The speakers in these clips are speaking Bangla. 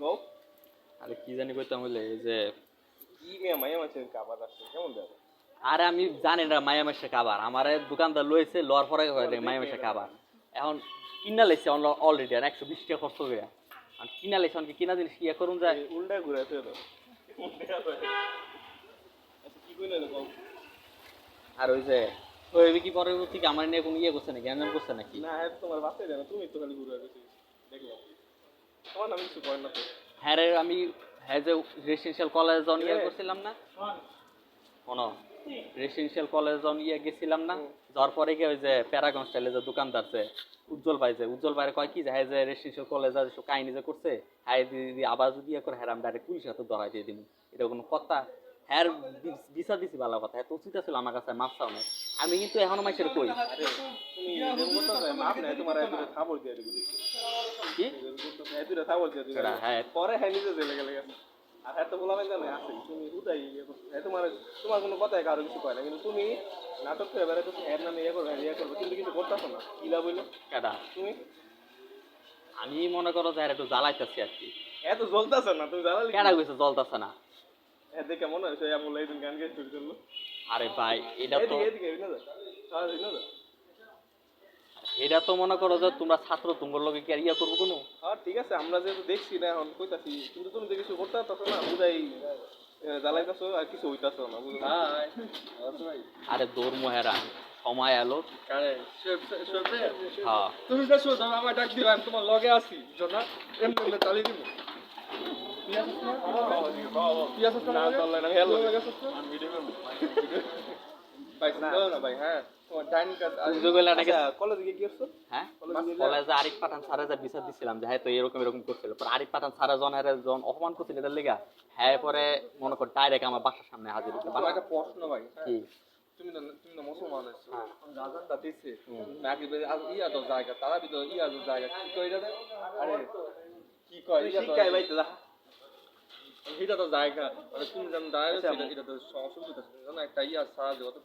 কও আরে কি জানি কইতাম হইলে এই যে কি মেয়ে মাইয়া মাছের কাবার আসছে কেমন দেবে আরে আমি জানি না মায়া মেশে খাবার আমারে দোকানদার লইছে লওয়ার পরে মায়া মেশে খাবার এখন কিনা লাইছে অলরেডি আর 120 টাকা খরচ হয়ে আর কিনা লাইছে অনেকে কিনা জিনিস কি করুন যায় উল্টা ঘুরে আছে তো আচ্ছা কি কইলে কও আর ওই যে ওই কি পরবর্তী কি আমার নিয়ে কোনো ইয়ে করছে নাকি জ্ঞান করছে নাকি না এত তোমার বাসায় জানো তুমি তো খালি ঘুরে আছো দেখলাম তোমার নাম কিছু করেন না তো হ্যাঁ রে আমি হ্যাঁ যে রেসিডেন্সিয়াল কলেজ অন ইয়ে করছিলাম না শোনো রেসিডেন্সিয়াল কলেজ অন ইয়ে গেছিলাম না যাওয়ার পরে গিয়ে ওই যে প্যারাগন স্টাইলে যে দোকানদার যে উজ্জ্বল ভাইরে কয় কি যে হ্যাঁ যে রেসিডেন্সিয়াল কলেজ আর কাহিনী যে করছে হ্যাঁ দিদি আবার যদি ইয়ে করে হ্যাঁ আমি ডাইরেক্ট পুলিশের হাতে ধরাই দিয়ে দিন এটা কোনো কথা হ্যাঁ বিচার দিছি ভালো কথা এত উচিত ছিল আমার কাছে মাপ চাও না আমি কিন্তু এখনো মাইসের কই তুমি এরকম করতে চাই মাপ নাই তোমার এত খাবার দিয়ে দিবি কি এত খাবার দিয়ে দিবি হ্যাঁ পরে হ্যাঁ নিজে জেলে গেলে গেছে আর হ্যাঁ তো বলা জানে আছে তুমি উদাই হ্যাঁ তোমার কোনো কথাই কারো কিছু কয় না কিন্তু তুমি নাটক করে বেড়াতে হ্যাঁ নামে ইয়ে করবে কিন্তু কিছু করতেছো না কি লাভ হইলো কেডা তুমি আমি মনে করো যে একটু জ্বালাইতেছি আর কি এত জ্বলতেছে না তুমি জ্বালালি কেডা কইছে জ্বলতেছে না হ্যাঁ দেখে মনে হয় সেই আমল এইদিন গান গেয়ে শুরু করলো আরে ভাই এটা তো এদিকে না যা এটা তো মনে করো যে তোমরা ছাত্র তোমার লগে কি আর ইয়া করবো কোনো আর ঠিক আছে আমরা যেহেতু দেখছি না এখন কইতাছি কিন্তু তুমি তো কিছু করতে পারছো না বুঝাই জ্বালাইতেছো আর কিছু হইতাছো না বুঝলি আরে দৌড় মহেরা সময় এলো আরে হ্যাঁ তুমি যে শোনো আমার ডাক দিও আমি তোমার লগে আছি জনা এমনি এমনি তালি দিব ভাই হ্যাঁ তোমার ডাইনিং কলেজে গিয়ে কি করছো হ্যাঁ কলেজে আরিফ পাঠান স্যারে যা বিচার দিছিলাম যে হ্যাঁ তো এরকম করছিল পরে আরিফ পাঠান স্যারে জন অপমান করছিল এটার লেগা হ্যাঁ পরে মনে কর ডাইরেক্ট আমার বাসার সামনে হাজির হইছে একটা প্রশ্ন ভাই কি তুমি তো মুসলমান আছো রাজানটা দিছে নাকি ইয়া তো জায়গা তারা ভিতর ইয়া তো জায়গা কি কই এটা আরে কি কয় শিক্ষায় ভাই তো এটা তো জায়গা মানে তুমি যেন দাঁড়ায় এটা তো অসুবিধা আছে জানো একটা ইয়া সারা যে অত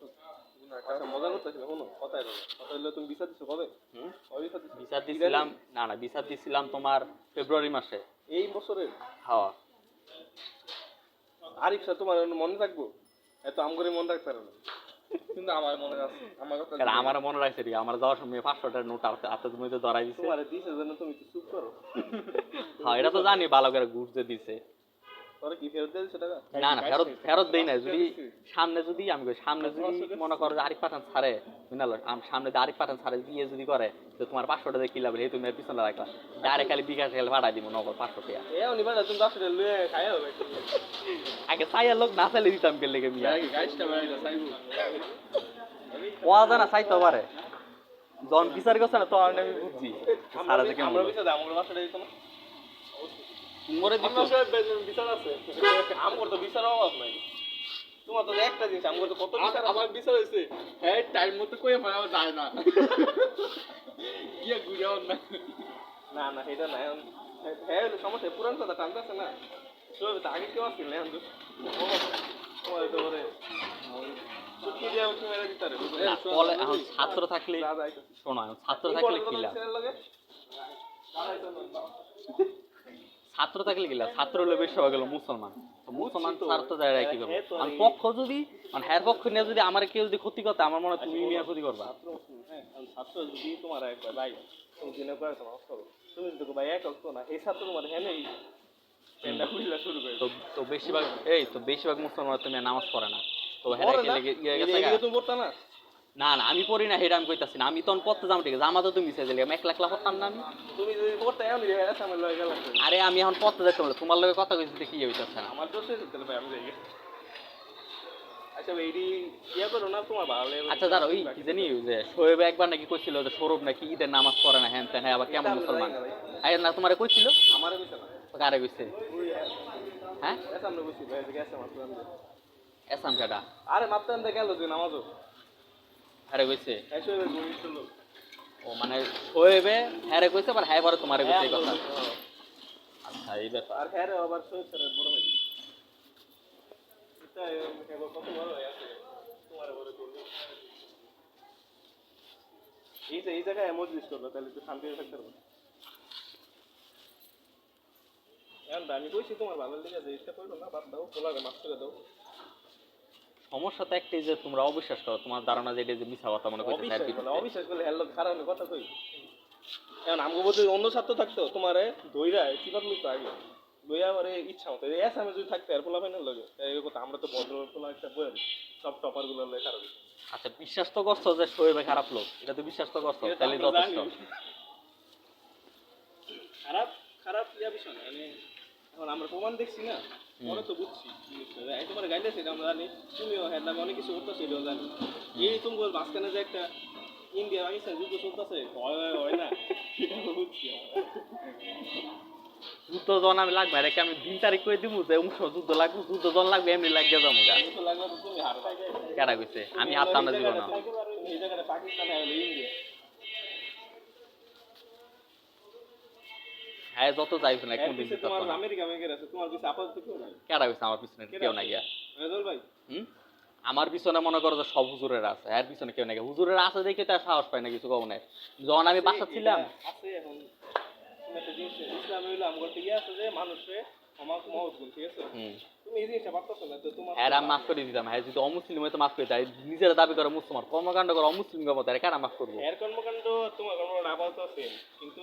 আচ্ছা মজা করতেছি না শোনো কথা হইলো তুমি বিচার দিছো কবে বিচার দিছিলাম না বিচার দিছিলাম তোমার ফেব্রুয়ারি মাসে এই বছরের হ্যাঁ আরিফ স্যার তোমার মনে থাকবো এত আম করে মনে রাখতে পারে না কিন্তু আমার মনে আছে আমার কথা আমার মনে রাখছে রে আমার যাওয়ার সময় 500 টাকার নোট আছে হাতে তুমি তো ধরাই দিছে তোমারে দিছে যেন তুমি কি চুপ করো হ্যাঁ এটা তো জানি ভালো করে ঘুরতে দিছে তোরে কি ফেরত দিয়েছে টাকা না ফেরত দেই না যদি সামনে যদি আমি সামনে যদি মনে করো যে আরিফ পাঠান ছাড়ে বুঝলো সামনে যদি আরিফ পাঠান ছাড়ে দিয়ে যদি করে তো তোমার 500 টাকা কি লাভ এই তুমি পিছনে রাখলা ডাইরেক্ট খালি বিকাশ খেলে ভাড়া দিব নগদ 500 টাকা এও নিবা তুমি 10 টাকা লয়ে খাইয়া হবে আগে চাইয়া লোক না চাইলে দিতাম কে লেগে মিয়া গাইসটা বাড়াইলা চাইবো ওয়া জানা চাইতে পারে জন বিচার করছে না তো আমি বুঝছি সারা যে কেমন আমরা বিচার দাম আমরা 500 টাকা দিতাম মরে দিত বিচার আছে আমার তো বিচার অভাব নাই তোমার তো একটা জিনিস আমার তো কত বিচার আমার বিচার হইছে হ্যাঁ টাইম মতো কই আমার যায় না গিয়া গুড়াও না না এটা না হ্যাঁ সমস্যা পুরান কথা টানতেছে না সব তো আগে কেউ আসছিল না এখন তো ওরে ছুটি দিয়ে উঠে মেরে দিতে পারে না বলে এখন ছাত্র থাকলে শোনো ছাত্র থাকলে কি লাভ ছাত্র থাকলে কি লাভ ছাত্র হলে বেশি হয়ে গেল মুসলমান তো মুসলমান ছাত্র যায় কি করবো আর পক্ষ যদি মানে হ্যার পক্ষ নিয়ে যদি আমার কেউ যদি ক্ষতি করতে আমার মনে হয় তুমি মিয়া ক্ষতি করবা ছাত্র যদি তোমার একবার ভাই তুমি দিনে করে তোমার করো তুমি তো ভাই এক অক্ত না এই ছাত্র তোমার হ্যাঁ নেই পেন্ডা খুলিলা শুরু করে তো বেশিরভাগ মুসলমান তুমি নামাজ পড়ে না তো হ্যাঁ তুমি পড়তা না না আমি পড়ি না হেটা আমি কইতাছি না আমি তখন পড়তে যাবো ঠিক আছে আমার তো তুমি মিশে দিলে আমি 1 লাখ পড়তাম না আমি তুমি যদি পড়তে এমনি সামনে লয়ে গেলাম আরে আমি এখন পড়তে যাইতে বলে তোমার লগে কথা কইতে কি হইতাছে না আমার তো শেষ হতে ভাই আমি যাই আচ্ছা এইডি ইয়া করো না তোমার ভালো লাগে আচ্ছা দাঁড়া ওই কি জানি যে শোয়েব একবার নাকি কইছিল যে সৌরভ নাকি ঈদের নামাজ পড়ে না হ্যাঁ হ্যাঁ আবার কেমন মুসলমান আরে না তোমারে কইছিল আমারে কইছে না কারে কইছে হ্যাঁ সামনে কইছি ভাই গেছে মাত্র এসাম কাটা আরে মাত্র আনতে গেল তুই নামাজও আরে কইছে এসে গুলি ছিল ও মানে শোয়েবে হ্যাঁ কইছে আবার হ্যাঁ পরে তোমারে কইছে এই কথা আচ্ছা এই ব্যাপার আর হ্যাঁ আবার শোয়েব স্যারের বড় ভাই এটা কেবল কত বড় আছে তোমার বড় করবে এই জায়গায় মজলিস করবে তাহলে একটু শান্তিতে থাকতে পারবে এখন আমি কইছি তোমার ভালো লেগে যে ইচ্ছা করো না বাদ দাও পোলারে মাফ করে দাও। সমস্যা তো একটাই যে তোমরা অবিশ্বাস করো, তোমার ধারণা যে এটা যে মিছা কথা মনে করতে অবিশ্বাস করলে অবিশ্বাস করলে হ্যালো খারাপ কথা কই। এখন আমগো বলতে অন্য ছাত্র থাকতো তোমারে ধইরা চিপাত লইতো আগে লইয়া পরে ইচ্ছা মতো এস আমি যদি থাকতে আর পোলা ফাইনাল লগে এই কথা আমরা তো ভদ্র পোলা একটা বই সব টপার গুলো লয়ে খারাপ আচ্ছা বিশ্বাস তো করছো যে শোয়েবে খারাপ লোক, এটা তো বিশ্বাস তো করছো, তাহলে যথেষ্ট। খারাপ খারাপ ইয়া বিষয় না মানে এখন আমরা প্রমাণ দেখছি না পরে তো বুঝছি এই তোমার গাইলে সেটা আমরা জানি তুমিও হ্যাঁ নামে অনেক কিছু করতেছো এটাও জানি এই তুমি মাঝখানে যে একটা ইন্ডিয়া পাকিস্তান যুদ্ধ চলতেছে হয় না সেটা আমরা বুঝছি যুদ্ধ জন আমি লাগবে এটাকে আমি 2 তারিখ করে দিব যে যুদ্ধ লাগবে, যুদ্ধ জন লাগবে এমনি লাগিয়ে যাবো গা। তো লাগবে তো তুমি হার পাই কেডা কইছে আমি হারতাম না জীবন। এই জায়গাটা পাকিস্তান হ্যাঁ ইন্ডিয়া হ্যাঁ যত যাইছো না কোন দিন তোমার আমেরিকা মেগের আছে তোমার কিছু আপাতত কেউ নাই কেডা কইছে আমার পিছনে কেউ নাই গিয়া। রেজাল ভাই আমার পিছনে মনে করো যে সব হুজুরের আছে, এর পিছনে কেউ নাই। হুজুরের আছে দেখে তার সাহস পায় না কিছু কম নাই। যখন আমি বাসা ছিলাম আছে এখন তুমি একটা জিনিস ইসলাম হইলো আমার থেকে আছে যে মানুষে আমার মহৎ গুণ ঠিক আছে তুমি এই জিনিসটা পারতেছো না তো তোমার হ্যাঁ আমি মাফ করে দিতাম। হ্যাঁ যদি অমুসলিম হয়তো মাফ করে দেয়, নিজের দাবি করে মুসলমান কর্মকাণ্ড করে অমুসলিম গমত কেন মাফ করবো? এর কর্মকাণ্ড তোমার কর্মকাণ্ড আপাতত সেম কিন্তু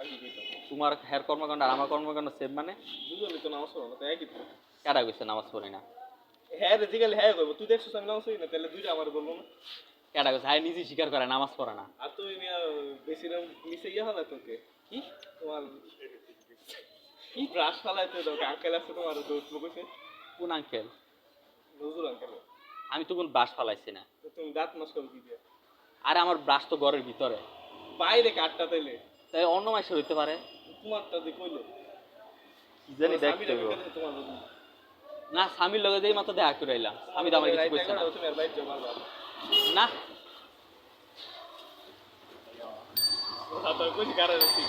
আগে কি তোমার হ্যার কর্মকাণ্ড আর আমার কর্মকাণ্ড সেম মানে দুজনই তো নামাজ পড়ো না তো একই তো কেডা কইছে নামাজ পড়ি না? হ্যাঁ রেজিক্যাল হ্যাঁ করবো তুই দেখছিস আমি নামাজ পড়ি না তাহলে দুইটা আমার বলবো না কেডা কইছে হ্যাঁ নিজে স্বীকার করে নামাজ পড়ে না। আর তুমি বেশি মিশে ইয়ে হলো তোকে কি তোমার কি ব্রাশ ফালাইতে দাও আঙ্কেল আছে তোমার দোস্ত বকেছে কোন আঙ্কেল? নজরুল আঙ্কেল আমি তো কোন ব্রাশ ফালাইছি না। তুমি দাঁত নষ্ট করে দিয়ে আরে আমার ব্রাশ তো ঘরের ভিতরে, বাইরে কাটটা তাইলে তাই অন্য মাসে হইতে পারে। তোমারটা দিয়ে কইলে কি জানি দেখতে হবে। তোমার না স্বামীর লগে যেই মাত্র দেখা করে আইলাম, আমি তো আমার কিছু কইছি না। তুমি আর বাইরে যাও মারবা না তারপর কইছি কারে ঠিক